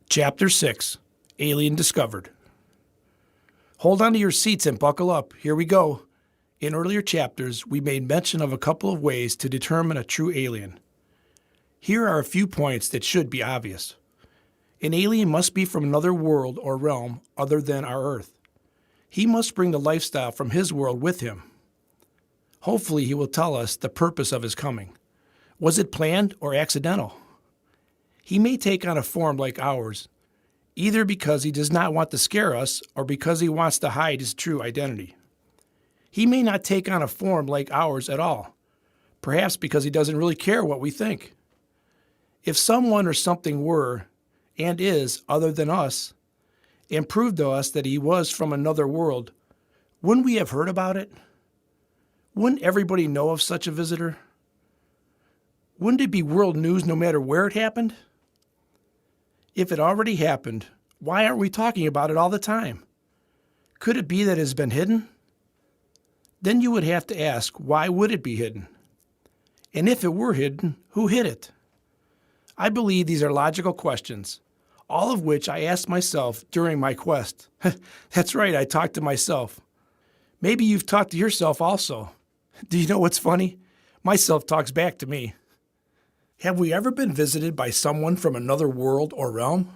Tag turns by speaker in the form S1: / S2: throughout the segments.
S1: Chapter 6, Alien Discovered. Hold on to your seats and buckle up. Here we go. In earlier chapters, we made mention of a couple of ways to determine a true alien. Here are a few points that should be obvious. An alien must be from another world or realm other than our Earth. He must bring the lifestyle from his world with him. Hopefully, he will tell us the purpose of his coming. Was it planned or accidental? He may take on a form like ours, either because he does not want to scare us or because he wants to hide his true identity. He may not take on a form like ours at all, perhaps because he doesn't really care what we think. If someone or something were and is other than us and proved to us that he was from another world, wouldn't we have heard about it? Wouldn't everybody know of such a visitor? Wouldn't it be world news no matter where it happened? If it already happened, why aren't we talking about it all the time? Could it be that it has been hidden? Then you would have to ask, why would it be hidden? And if it were hidden, who hid it? I believe these are logical questions, all of which I asked myself during my quest. That's right, I talked to myself. Maybe you've talked to yourself also. Do you know what's funny? Myself talks back to me. Have we ever been visited by someone from another world or realm?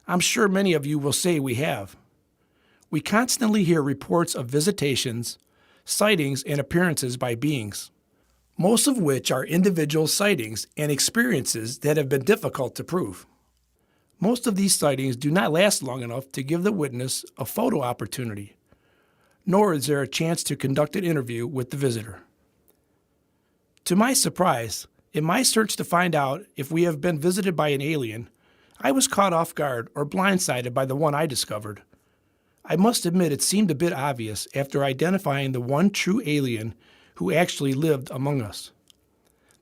S1: I'm sure many of you will say we have. We constantly hear reports of visitations, sightings, and appearances by beings, most of which are individual sightings and experiences that have been difficult to prove. Most of these sightings do not last long enough to give the witness a photo opportunity, nor is there a chance to conduct an interview with the visitor. To my surprise, in my search to find out if we have been visited by an alien, I was caught off guard or blindsided by the one I discovered. I must admit it seemed a bit obvious after identifying the one true alien who actually lived among us.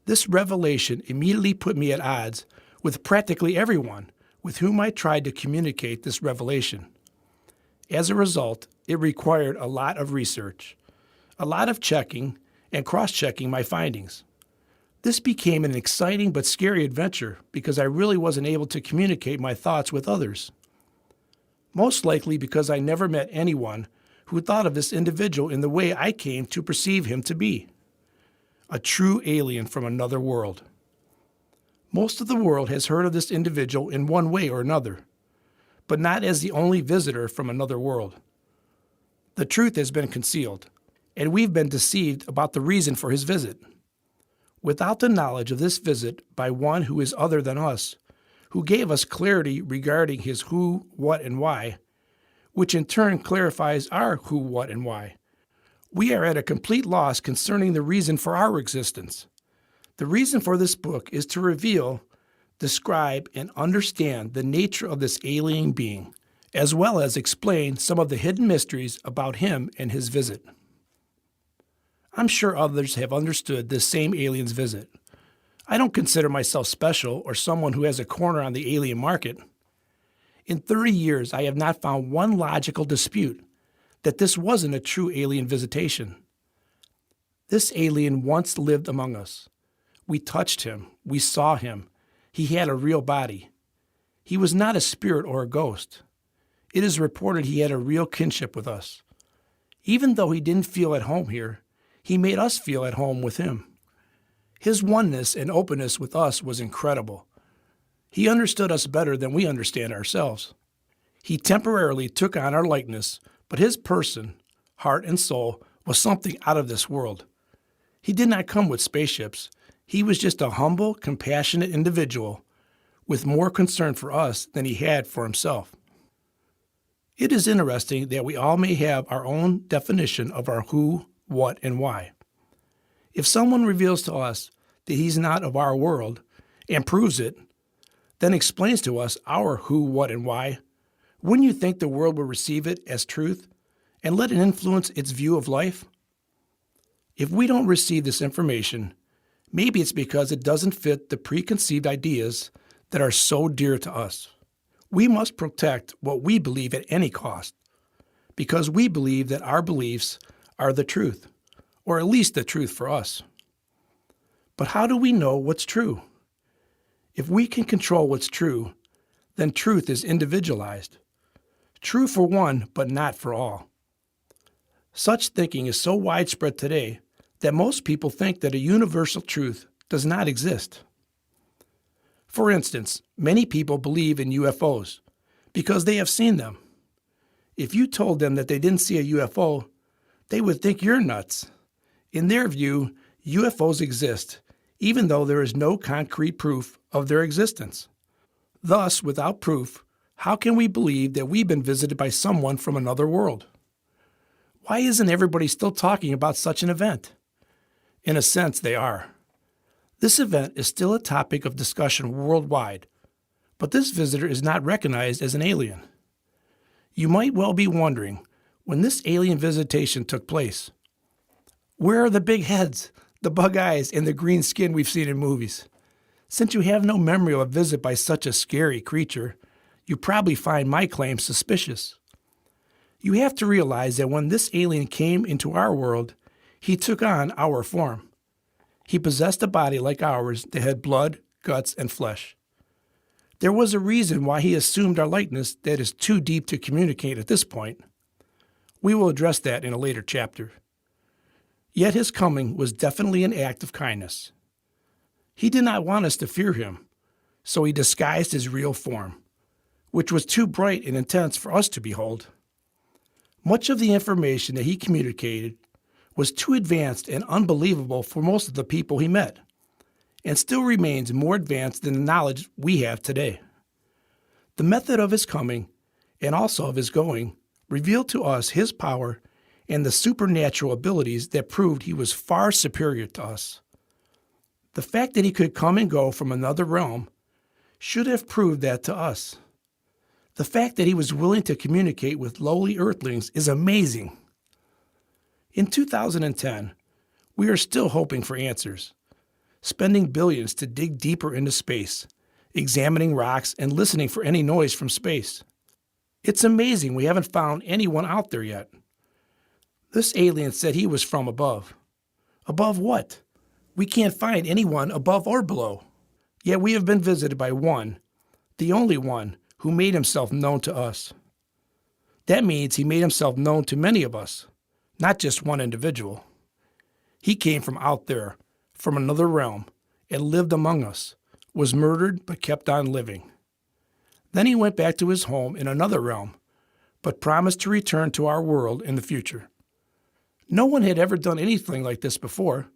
S1: This revelation immediately put me at odds with practically everyone with whom I tried to communicate this revelation. As a result, it required a lot of research, a lot of checking and cross-checking my findings. This became an exciting but scary adventure because I really wasn't able to communicate my thoughts with others. Most likely because I never met anyone who thought of this individual in the way I came to perceive him to be. A true alien from another world. Most of the world has heard of this individual in one way or another, but not as the only visitor from another world. The truth has been concealed, and we've been deceived about the reason for his visit. Without the knowledge of this visit by one who is other than us, who gave us clarity regarding his who, what, and why, which in turn clarifies our who, what, and why, we are at a complete loss concerning the reason for our existence. The reason for this book is to reveal, describe, and understand the nature of this alien being, as well as explain some of the hidden mysteries about him and his visit. I'm sure others have understood this same alien's visit. I don't consider myself special or someone who has a corner on the alien market. In 30 years, I have not found one logical dispute that this wasn't a true alien visitation. This alien once lived among us. We touched him. We saw him. He had a real body. He was not a spirit or a ghost. It is reported he had a real kinship with us. Even though he didn't feel at home here, he made us feel at home with him. His oneness and openness with us was incredible. He understood us better than we understand ourselves. He temporarily took on our likeness, but his person, heart, and soul was something out of this world. He did not come with spaceships. He was just a humble, compassionate individual with more concern for us than he had for himself. It is interesting that we all may have our own definition of our who, what, and why. If someone reveals to us that he's not of our world and proves it, then explains to us our who, what, and why, wouldn't you think the world will receive it as truth and let it influence its view of life? If we don't receive this information, maybe it's because it doesn't fit the preconceived ideas that are so dear to us. We must protect what we believe at any cost, because we believe that our beliefs are the truth, or at least the truth for us. But how do we know what's true? If we can control what's true, then truth is individualized. True for one, but not for all. Such thinking is so widespread today that most people think that a universal truth does not exist. For instance, many people believe in UFOs because they have seen them. If you told them that they didn't see a UFO, they would think you're nuts. In their view, UFOs exist, even though there is no concrete proof of their existence. Thus, without proof, how can we believe that we've been visited by someone from another world? Why isn't everybody still talking about such an event? In a sense, they are. This event is still a topic of discussion worldwide, but this visitor is not recognized as an alien. You might well be wondering when this alien visitation took place. Where are the big heads, the bug eyes, and the green skin we've seen in movies? Since you have no memory of a visit by such a scary creature, you probably find my claim suspicious. You have to realize that when this alien came into our world, he took on our form. He possessed a body like ours that had blood, guts, and flesh. There was a reason why he assumed our likeness that is too deep to communicate at this point. We will address that in a later chapter. Yet his coming was definitely an act of kindness. He did not want us to fear him, so he disguised his real form, which was too bright and intense for us to behold. Much of the information that he communicated was too advanced and unbelievable for most of the people he met, and still remains more advanced than the knowledge we have today. The method of his coming, and also of his going, revealed to us his power and the supernatural abilities that proved he was far superior to us. The fact that he could come and go from another realm should have proved that to us. The fact that he was willing to communicate with lowly earthlings is amazing. In 2010, we are still hoping for answers, spending billions to dig deeper into space, examining rocks and listening for any noise from space. It's amazing we haven't found anyone out there yet. This alien said he was from above. Above what? We can't find anyone above or below. Yet we have been visited by one, the only one, who made himself known to us. That means he made himself known to many of us, not just one individual. He came from out there, from another realm, and lived among us, was murdered but kept on living. Then he went back to his home in another realm, but promised to return to our world in the future. No one had ever done anything like this before,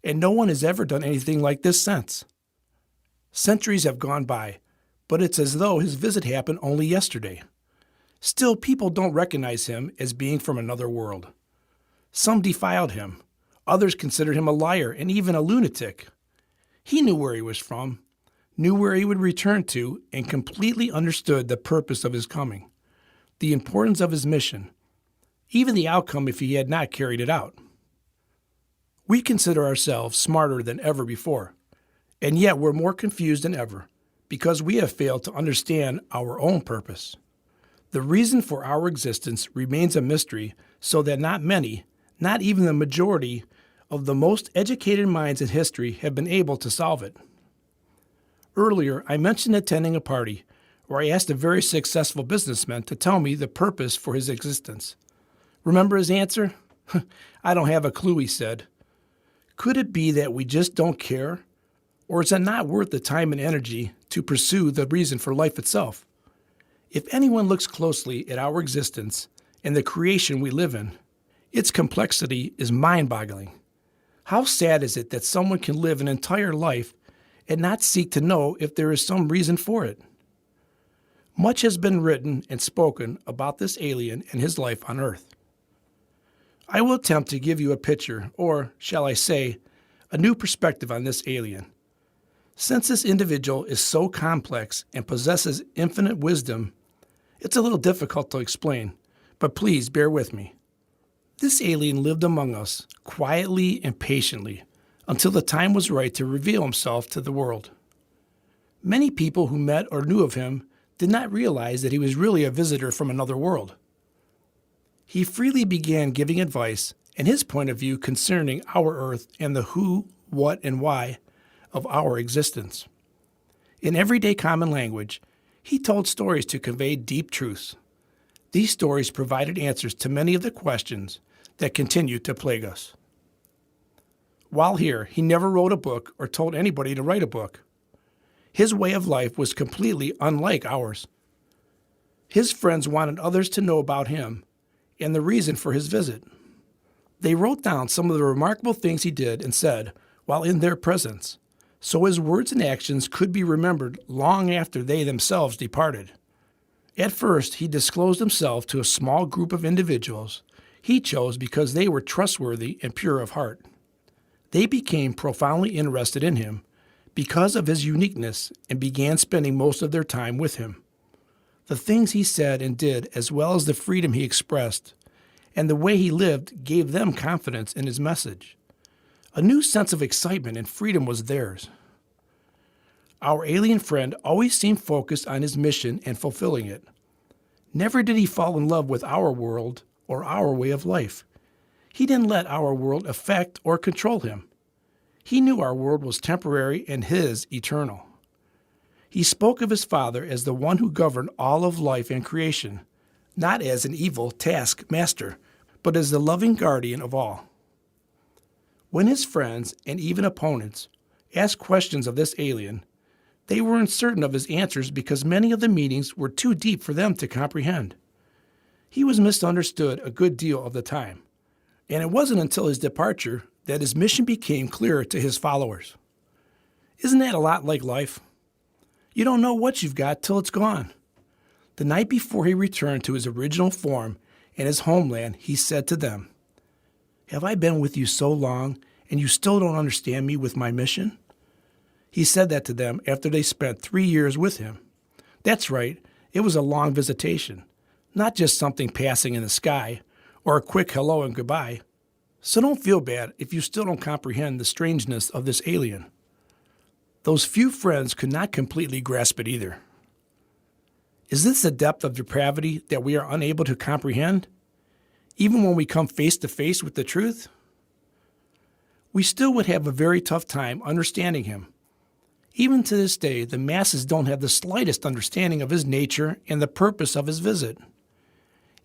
S1: and no one has ever done anything like this since. Centuries have gone by, but it's as though his visit happened only yesterday. Still, people don't recognize him as being from another world. Some defiled him. Others considered him a liar and even a lunatic. He knew where he was from, knew where he would return to, and completely understood the purpose of his coming, the importance of his mission, even the outcome if he had not carried it out. We consider ourselves smarter than ever before, and yet we're more confused than ever because we have failed to understand our own purpose. The reason for our existence remains a mystery so that not many, not even the majority of the most educated minds in history have been able to solve it. Earlier, I mentioned attending a party where I asked a very successful businessman to tell me the purpose for his existence. Remember his answer? I don't have a clue, he said. Could it be that we just don't care? Or is it not worth the time and energy to pursue the reason for life itself? If anyone looks closely at our existence and the creation we live in, its complexity is mind-boggling. How sad is it that someone can live an entire life and not seek to know if there is some reason for it? Much has been written and spoken about this alien and his life on Earth. I will attempt to give you a picture, or, shall I say, a new perspective on this alien. Since this individual is so complex and possesses infinite wisdom, it's a little difficult to explain, but please bear with me. This alien lived among us quietly and patiently until the time was right to reveal himself to the world. Many people who met or knew of him did not realize that he was really a visitor from another world. He freely began giving advice and his point of view concerning our Earth and the who, what, and why of our existence. In everyday common language, He told stories to convey deep truths. These stories provided answers to many of the questions that continue to plague us. While here, he never wrote a book or told anybody to write a book. His way of life was completely unlike ours. His friends wanted others to know about him and the reason for his visit. They wrote down some of the remarkable things he did and said while in their presence, so his words and actions could be remembered long after they themselves departed. At first, he disclosed himself to a small group of individuals he chose because they were trustworthy and pure of heart. They became profoundly interested in him because of his uniqueness and began spending most of their time with him. The things he said and did, as well as the freedom he expressed and the way he lived, gave them confidence in his message. A new sense of excitement and freedom was theirs. Our alien friend always seemed focused on his mission and fulfilling it. Never did he fall in love with our world or our way of life. He didn't let our world affect or control him. He knew our world was temporary and his eternal. He spoke of his Father as the one who governed all of life and creation, not as an evil taskmaster, but as the loving guardian of all. When his friends and even opponents asked questions of this alien, they were uncertain of his answers because many of the meanings were too deep for them to comprehend. He was misunderstood a good deal of the time, and it wasn't until his departure that his mission became clearer to his followers. Isn't that a lot like life? You don't know what you've got till it's gone. The night before he returned to his original form and his homeland, he said to them, "Have I been with you so long, and you still don't understand me with my mission?" He said that to them after they spent 3 years with him. That's right, it was a long visitation, not just something passing in the sky or a quick hello and goodbye. So don't feel bad if you still don't comprehend the strangeness of this alien. Those few friends could not completely grasp it either. Is this a depth of depravity that we are unable to comprehend, even when we come face to face with the truth? We still would have a very tough time understanding him. Even to this day, the masses don't have the slightest understanding of his nature and the purpose of his visit.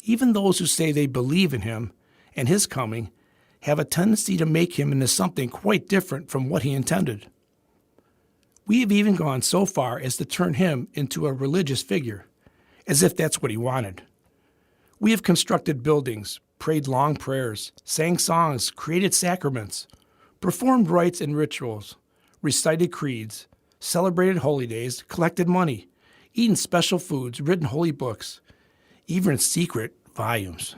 S1: Even those who say they believe in him and his coming have a tendency to make him into something quite different from what he intended. We have even gone so far as to turn him into a religious figure, as if that's what he wanted. We have constructed buildings, prayed long prayers, sang songs, created sacraments, performed rites and rituals, recited creeds, celebrated holy days, collected money, eaten special foods, written holy books, even secret volumes,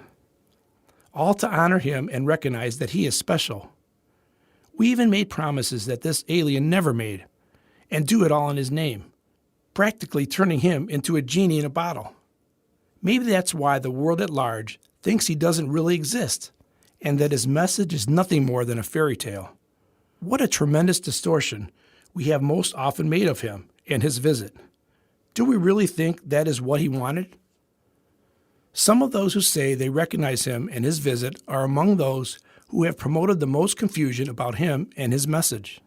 S1: all to honor him and recognize that he is special. We even made promises that this alien never made, and do it all in his name, practically turning him into a genie in a bottle. Maybe that's why the world at large thinks he doesn't really exist, and that his message is nothing more than a fairy tale. What a tremendous distortion we have most often made of him and his visit. Do we really think that is what he wanted? Some of those who say they recognize him and his visit are among those who have promoted the most confusion about him and his message.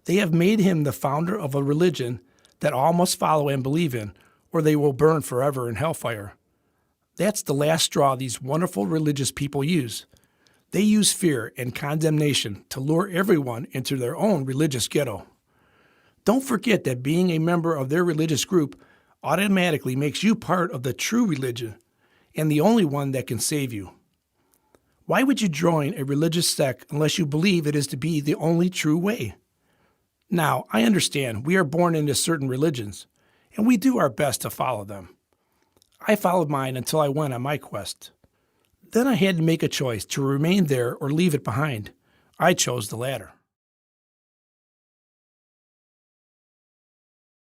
S1: They have made him the founder of a religion that all must follow and believe in, or they will burn forever in hellfire. That's the last straw these wonderful religious people use. They use fear and condemnation to lure everyone into their own religious ghetto. Don't forget that being a member of their religious group automatically makes you part of the true religion and the only one that can save you. Why would you join a religious sect unless you believe it is to be the only true way? Now, I understand we are born into certain religions, and we do our best to follow them. I followed mine until I went on my quest. Then I had to make a choice to remain there or leave it behind. I chose the latter.